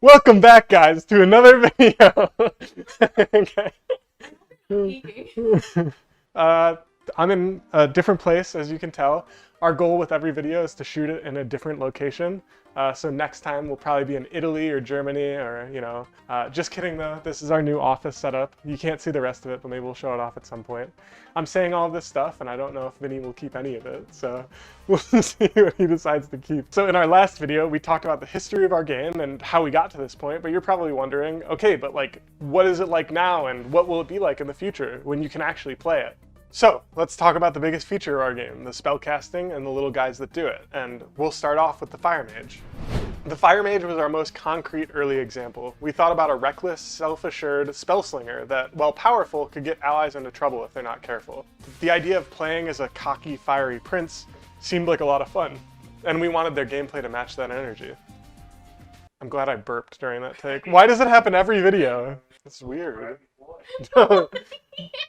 Welcome back, guys, to another video. Okay. uh, I'm in a different place, as you can tell. Our goal with every video is to shoot it in a different location. So next time we'll probably be in Italy or Germany or, just kidding though. This is our new office setup. You can't see the rest of it, but maybe we'll show it off at some point. I'm saying all of this stuff and I don't know if Vinny will keep any of it, so we'll see what he decides to keep. So in our last video, we talked about the history of our game and how we got to this point, but you're probably wondering, okay, but like, what is it like now and what will it be like in the future when you can actually play it? So, let's talk about the biggest feature of our game, the spellcasting and the little guys that do it, and we'll start off with the Fire Mage. The Fire Mage was our most concrete early example. We thought about a reckless, self-assured spellslinger that, while powerful, could get allies into trouble if they're not careful. The idea of playing as a cocky, fiery prince seemed like a lot of fun, and we wanted their gameplay to match that energy. I'm glad I burped during that take. Why does it happen every video? It's weird.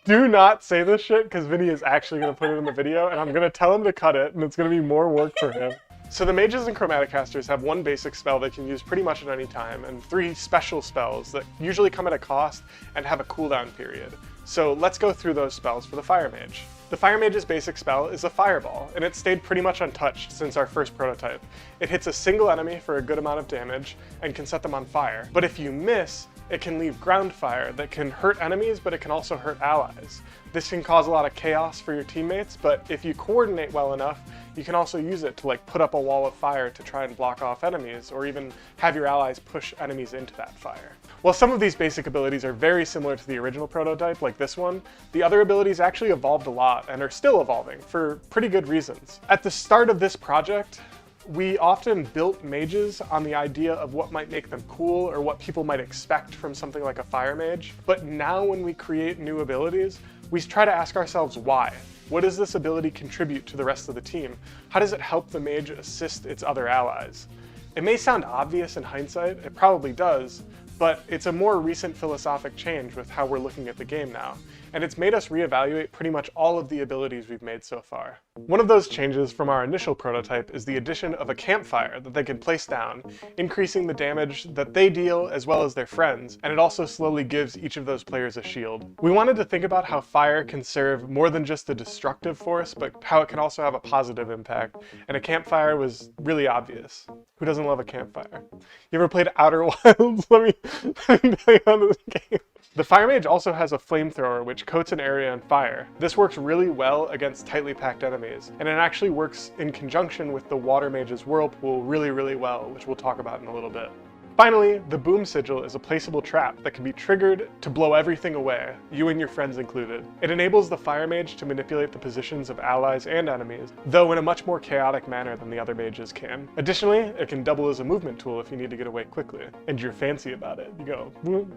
Do not say this shit, because Vinny is actually going to put it in the video, and I'm going to tell him to cut it, and it's going to be more work for him. So the mages and Chromaticasters have one basic spell they can use pretty much at any time, and 3 special spells that usually come at a cost and have a cooldown period. So let's go through those spells for the Fire Mage. The Fire Mage's basic spell is a Fireball, and it stayed pretty much untouched since our first prototype. It hits a single enemy for a good amount of damage and can set them on fire. But if you miss, it can leave ground fire that can hurt enemies, but it can also hurt allies. This can cause a lot of chaos for your teammates, but if you coordinate well enough, you can also use it to put up a wall of fire to try and block off enemies, or even have your allies push enemies into that fire. While some of these basic abilities are very similar to the original prototype, like this one, the other abilities actually evolved a lot and are still evolving for pretty good reasons. At the start of this project, we often built mages on the idea of what might make them cool or what people might expect from something like a Fire Mage. But now when we create new abilities, we try to ask ourselves why. What does this ability contribute to the rest of the team? How does it help the mage assist its other allies? It may sound obvious in hindsight, it probably does, but it's a more recent philosophic change with how we're looking at the game now, and it's made us reevaluate pretty much all of the abilities we've made so far. One of those changes from our initial prototype is the addition of a campfire that they can place down, increasing the damage that they deal as well as their friends, and it also slowly gives each of those players a shield. We wanted to think about how fire can serve more than just a destructive force, but how it can also have a positive impact, and a campfire was really obvious. Who doesn't love a campfire? You ever played Outer Wilds? Let me tell you about this game. The Fire Mage also has a flamethrower which coats an area on fire. This works really well against tightly packed enemies, and it actually works in conjunction with the Water Mage's Whirlpool really well, which we'll talk about in a little bit. Finally, the Boom Sigil is a placeable trap that can be triggered to blow everything away, you and your friends included. It enables the Fire Mage to manipulate the positions of allies and enemies, though in a much more chaotic manner than the other mages can. Additionally, it can double as a movement tool if you need to get away quickly, and you're fancy about it. You go, whoop.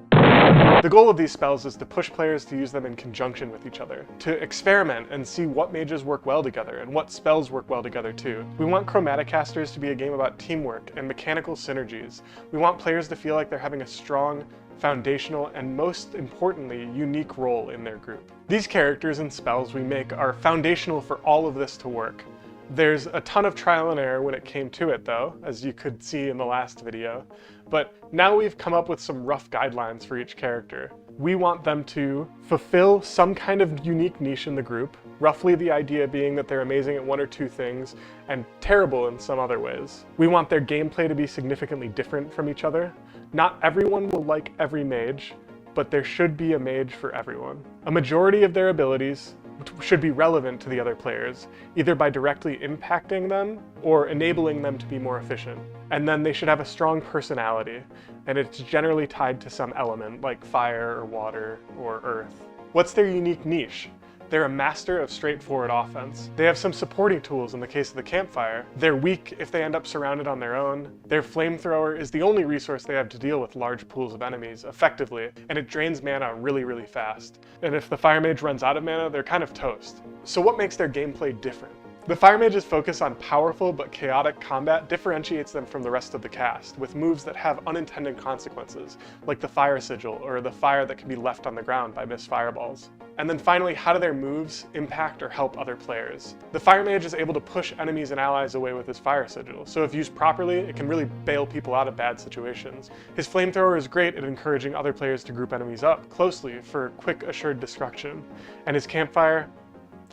The goal of these spells is to push players to use them in conjunction with each other, to experiment and see what mages work well together and what spells work well together too. We want Chromaticasters to be a game about teamwork and mechanical synergies. We want players to feel like they're having a strong, foundational, and most importantly, unique role in their group. These characters and spells we make are foundational for all of this to work. There's a ton of trial and error when it came to it though, as you could see in the last video, but now we've come up with some rough guidelines for each character. We want them to fulfill some kind of unique niche in the group, roughly the idea being that they're amazing at 1 or 2 things and terrible in some other ways. We want their gameplay to be significantly different from each other. Not everyone will like every mage, but there should be a mage for everyone. A majority of their abilities should be relevant to the other players, either by directly impacting them or enabling them to be more efficient. And then they should have a strong personality, and it's generally tied to some element like fire or water or earth. What's their unique niche? They're a master of straightforward offense. They have some supporting tools in the case of the campfire. They're weak if they end up surrounded on their own. Their flamethrower is the only resource they have to deal with large pools of enemies effectively, and it drains mana really fast. And if the Fire Mage runs out of mana, they're kind of toast. So what makes their gameplay different? The Fire Mage's focus on powerful but chaotic combat differentiates them from the rest of the cast, with moves that have unintended consequences, like the Fire Sigil, or the fire that can be left on the ground by missed fireballs. And then finally, how do their moves impact or help other players? The Fire Mage is able to push enemies and allies away with his Fire Sigil, so if used properly, it can really bail people out of bad situations. His Flamethrower is great at encouraging other players to group enemies up closely for quick, assured destruction. And his Campfire,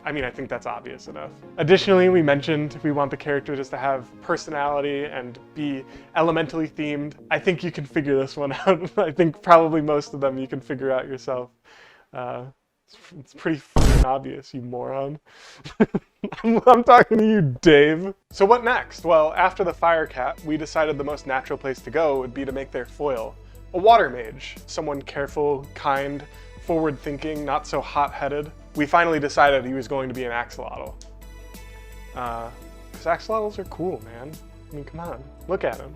I mean, I think that's obvious enough. Additionally, we mentioned we want the character just to have personality and be elementally themed. I think you can figure this one out. I think probably most of them you can figure out yourself. It's pretty fucking obvious, you moron. I'm talking to you, Dave. So what next? Well, after the Fire Cat, we decided the most natural place to go would be to make their foil. A Water Mage. Someone careful, kind, forward-thinking, not so hot-headed. We finally decided he was going to be an axolotl. Because axolotls are cool, man. I mean, come on, look at him.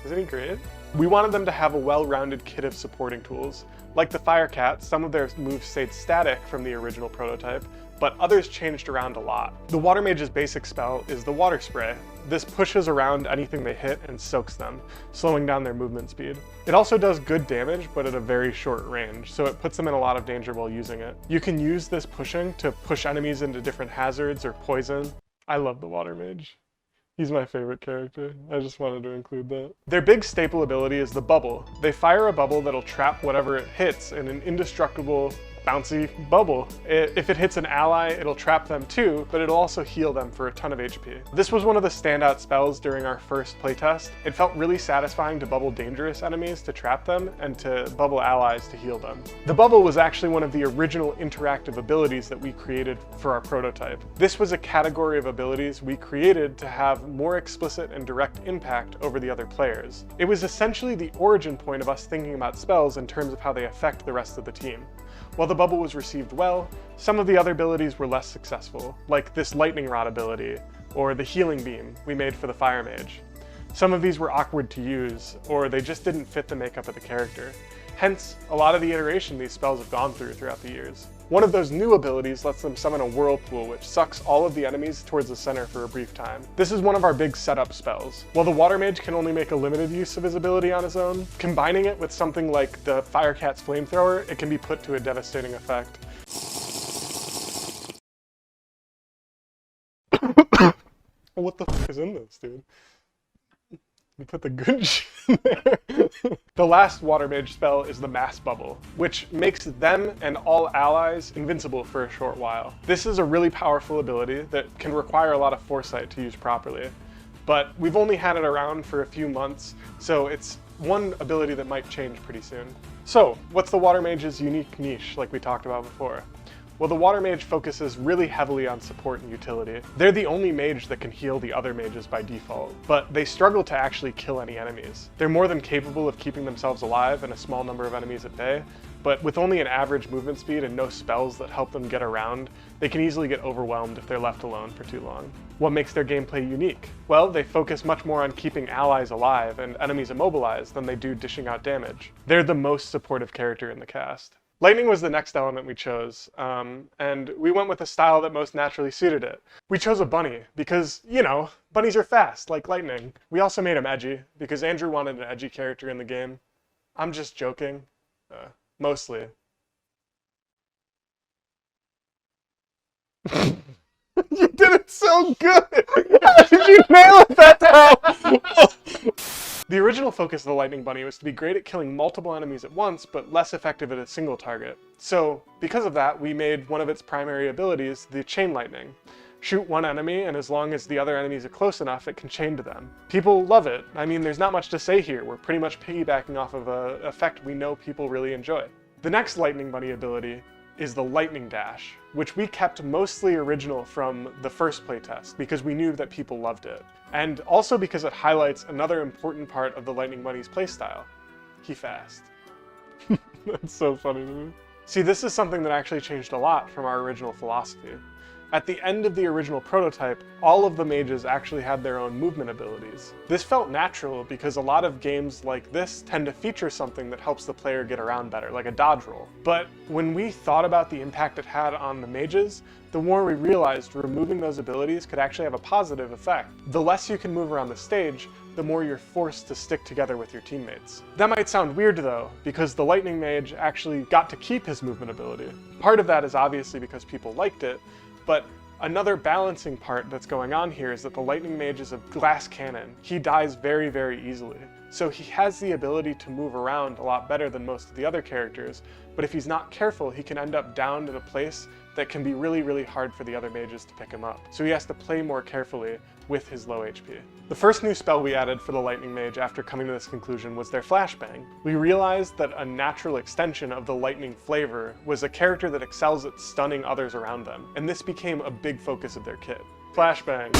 Isn't he great? We wanted them to have a well-rounded kit of supporting tools. Like the Fire Cat, some of their moves stayed static from the original prototype, but others changed around a lot. The Water Mage's basic spell is the Water Spray. This pushes around anything they hit and soaks them, slowing down their movement speed. It also does good damage, but at a very short range, so it puts them in a lot of danger while using it. You can use this pushing to push enemies into different hazards or poison. I love the Water Mage. He's my favorite character. I just wanted to include that. Their big staple ability is the bubble. They fire a bubble that'll trap whatever it hits in an indestructible, bouncy bubble. If it hits an ally, it'll trap them too, but it'll also heal them for a ton of HP. This was one of the standout spells during our first playtest. It felt really satisfying to bubble dangerous enemies to trap them and to bubble allies to heal them. The bubble was actually one of the original interactive abilities that we created for our prototype. This was a category of abilities we created to have more explicit and direct impact over the other players. It was essentially the origin point of us thinking about spells in terms of how they affect the rest of the team. While the bubble was received well, some of the other abilities were less successful, like this lightning rod ability, or the healing beam we made for the Fire Mage. Some of these were awkward to use, or they just didn't fit the makeup of the character. Hence, a lot of the iteration these spells have gone through throughout the years. One of those new abilities lets them summon a whirlpool, which sucks all of the enemies towards the center for a brief time. This is one of our big setup spells. While the Water Mage can only make a limited use of his ability on his own, combining it with something like the Fire Cat's Flamethrower, it can be put to a devastating effect. What the fuck is in this, dude? You put the good shit in there. The last Water Mage spell is the Mass Bubble, which makes them and all allies invincible for a short while. This is a really powerful ability that can require a lot of foresight to use properly, but we've only had it around for a few months, so it's one ability that might change pretty soon. So, what's the Water Mage's unique niche, like we talked about before? Well, the Water Mage focuses really heavily on support and utility. They're the only mage that can heal the other mages by default, but they struggle to actually kill any enemies. They're more than capable of keeping themselves alive and a small number of enemies at bay, but with only an average movement speed and no spells that help them get around, they can easily get overwhelmed if they're left alone for too long. What makes their gameplay unique? Well, they focus much more on keeping allies alive and enemies immobilized than they do dishing out damage. They're the most supportive character in the cast. Lightning was the next element we chose, and we went with the style that most naturally suited it. We chose a bunny because, you know, bunnies are fast, like lightning. We also made him edgy, because Andrew wanted an edgy character in the game. I'm just joking. Mostly. You did it so good! How did you nail it that time? The original focus of the Lightning Bunny was to be great at killing multiple enemies at once, but less effective at a single target. So, because of that, we made one of its primary abilities the Chain Lightning. Shoot one enemy, and as long as the other enemies are close enough, it can chain to them. People love it. I mean, there's not much to say here. We're pretty much piggybacking off of an effect we know people really enjoy. The next Lightning Bunny ability is the Lightning Dash, which we kept mostly original from the first playtest because we knew that people loved it. And also because it highlights another important part of the Lightning Bunny's playstyle. He fast. That's so funny to me. See, this is something that actually changed a lot from our original philosophy. At the end of the original prototype, all of the mages actually had their own movement abilities. This felt natural because a lot of games like this tend to feature something that helps the player get around better, like a dodge roll. But when we thought about the impact it had on the mages, the more we realized removing those abilities could actually have a positive effect. The less you can move around the stage, the more you're forced to stick together with your teammates. That might sound weird though, because the Lightning Mage actually got to keep his movement ability. Part of that is obviously because people liked it, but another balancing part that's going on here is that the Lightning Mage is a glass cannon. He dies very, very easily. So he has the ability to move around a lot better than most of the other characters, but if he's not careful, he can end up downed in a place that can be really, really hard for the other mages to pick him up. So he has to play more carefully with his low HP. The first new spell we added for the Lightning Mage after coming to this conclusion was their Flashbang. We realized that a natural extension of the Lightning flavor was a character that excels at stunning others around them, and this became a big focus of their kit. Flashbang.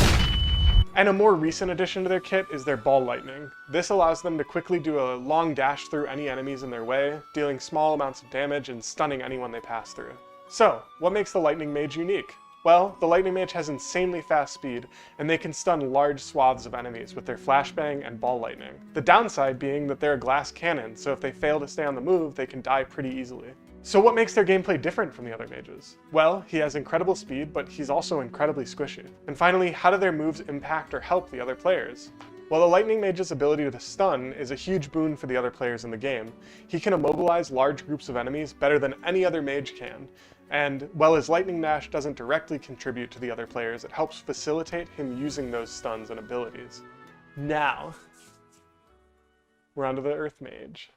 And a more recent addition to their kit is their Ball Lightning. This allows them to quickly do a long dash through any enemies in their way, dealing small amounts of damage and stunning anyone they pass through. So, what makes the Lightning Mage unique? Well, the Lightning Mage has insanely fast speed, and they can stun large swaths of enemies with their Flashbang and Ball Lightning. The downside being that they're a glass cannon, so if they fail to stay on the move, they can die pretty easily. So what makes their gameplay different from the other mages? Well, he has incredible speed, but he's also incredibly squishy. And finally, how do their moves impact or help the other players? While the Lightning Mage's ability to stun is a huge boon for the other players in the game, he can immobilize large groups of enemies better than any other mage can. And while his Lightning Dash doesn't directly contribute to the other players, it helps facilitate him using those stuns and abilities. Now, we're onto the Earth Mage.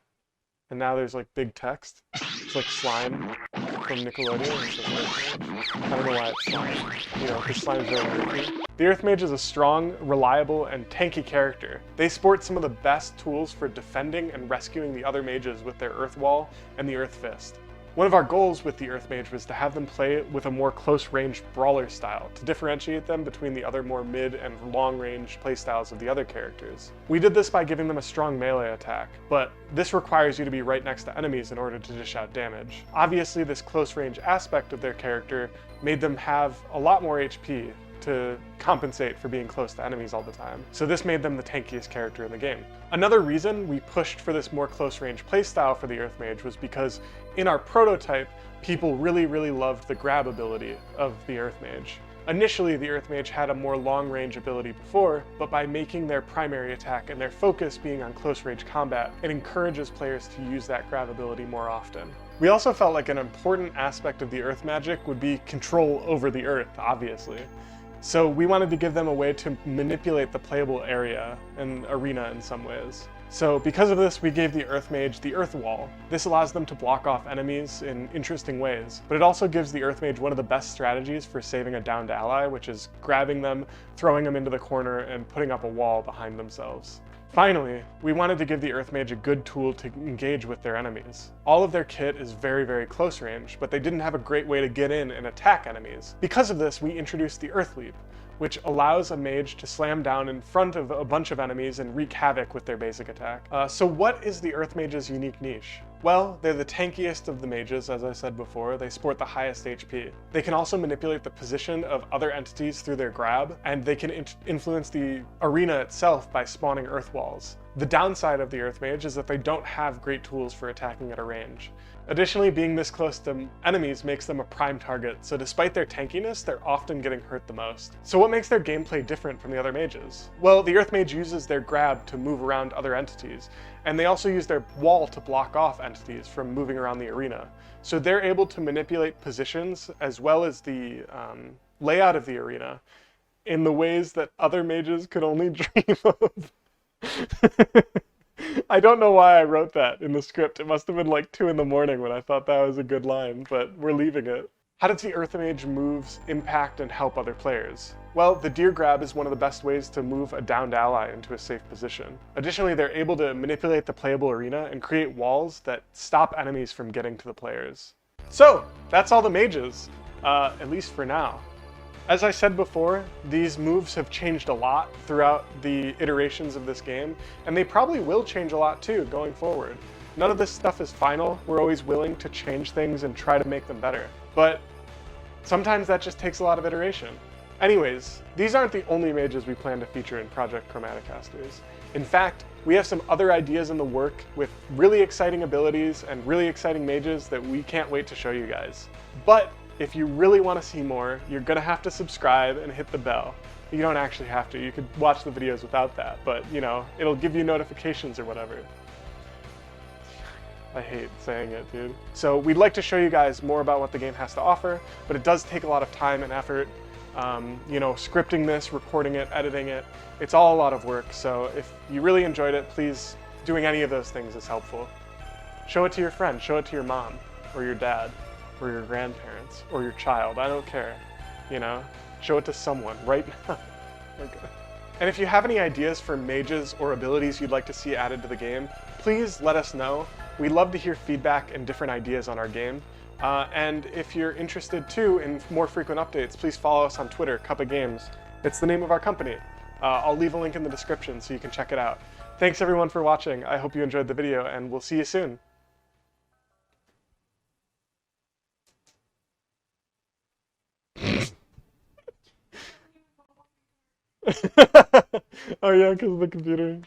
And now there's like big text. It's like slime from Nickelodeon. It's just Earth Mage. I don't know why it's slime. You know, because slime is very earthy. The Earth Mage is a strong, reliable, and tanky character. They sport some of the best tools for defending and rescuing the other mages with their Earth Wall and the Earth Fist. One of our goals with the Earth Mage was to have them play with a more close-range brawler style, to differentiate them between the other more mid and long-range playstyles of the other characters. We did this by giving them a strong melee attack, but this requires you to be right next to enemies in order to dish out damage. Obviously, this close-range aspect of their character made them have a lot more HP to compensate for being close to enemies all the time. So this made them the tankiest character in the game. Another reason we pushed for this more close-range playstyle for the Earth Mage was because in our prototype, people really loved the grab ability of the Earth Mage. Initially, the Earth Mage had a more long-range ability before, but by making their primary attack and their focus being on close-range combat, it encourages players to use that grab ability more often. We also felt like an important aspect of the Earth magic would be control over the Earth, obviously. So we wanted to give them a way to manipulate the playable area and arena in some ways. So because of this, we gave the Earth Mage the Earth Wall. This allows them to block off enemies in interesting ways, but it also gives the Earth Mage one of the best strategies for saving a downed ally, which is grabbing them, throwing them into the corner, and putting up a wall behind themselves. Finally, we wanted to give the Earth Mage a good tool to engage with their enemies. All of their kit is very close range, but they didn't have a great way to get in and attack enemies. Because of this, we introduced the Earth Leap, which allows a mage to slam down in front of a bunch of enemies and wreak havoc with their basic attack. So what is the Earth Mage's unique niche? Well, they're the tankiest of the mages, as I said before. They sport the highest HP. They can also manipulate the position of other entities through their grab, and they can influence the arena itself by spawning earth walls. The downside of the Earth Mage is that they don't have great tools for attacking at a range. Additionally, being this close to enemies makes them a prime target, so despite their tankiness, they're often getting hurt the most. So what makes their gameplay different from the other mages? Well, the Earth Mage uses their grab to move around other entities, and they also use their wall to block off entities from moving around the arena. So they're able to manipulate positions as well as the layout of the arena in the ways that other mages could only dream of. I don't know why I wrote that in the script. It must have been like 2 in the morning when I thought that was a good line, but we're leaving it. How does the Earth Mage moves impact and help other players? Well, the Deer Grab is one of the best ways to move a downed ally into a safe position. Additionally, they're able to manipulate the playable arena and create walls that stop enemies from getting to the players. So, that's all the mages, at least for now. As I said before, these moves have changed a lot throughout the iterations of this game, and they probably will change a lot too going forward. None of this stuff is final. We're always willing to change things and try to make them better. But Sometimes that just takes a lot of iteration. Anyways, these aren't the only mages we plan to feature in Project Chromaticasters. In fact, we have some other ideas in the work with really exciting abilities and really exciting mages that we can't wait to show you guys. But if you really want to see more, you're gonna have to subscribe and hit the bell. You don't actually have to, you could watch the videos without that, but you know, it'll give you notifications or whatever. I hate saying it, dude. So we'd like to show you guys more about what the game has to offer, but it does take a lot of time and effort. You know, scripting this, recording it, editing it, it's all a lot of work. So if you really enjoyed it, please, doing any of those things is helpful. Show it to your friend, show it to your mom, or your dad, or your grandparents, or your child, I don't care. You know, show it to someone right now. Okay. And if you have any ideas for mages or abilities you'd like to see added to the game, please let us know. We love to hear feedback and different ideas on our game. And if you're interested too in more frequent updates, please follow us on Twitter, Cup of Games. It's the name of our company. I'll leave a link in the description so you can check it out. Thanks everyone for watching. I hope you enjoyed the video and we'll see you soon. Oh yeah, because of the computer.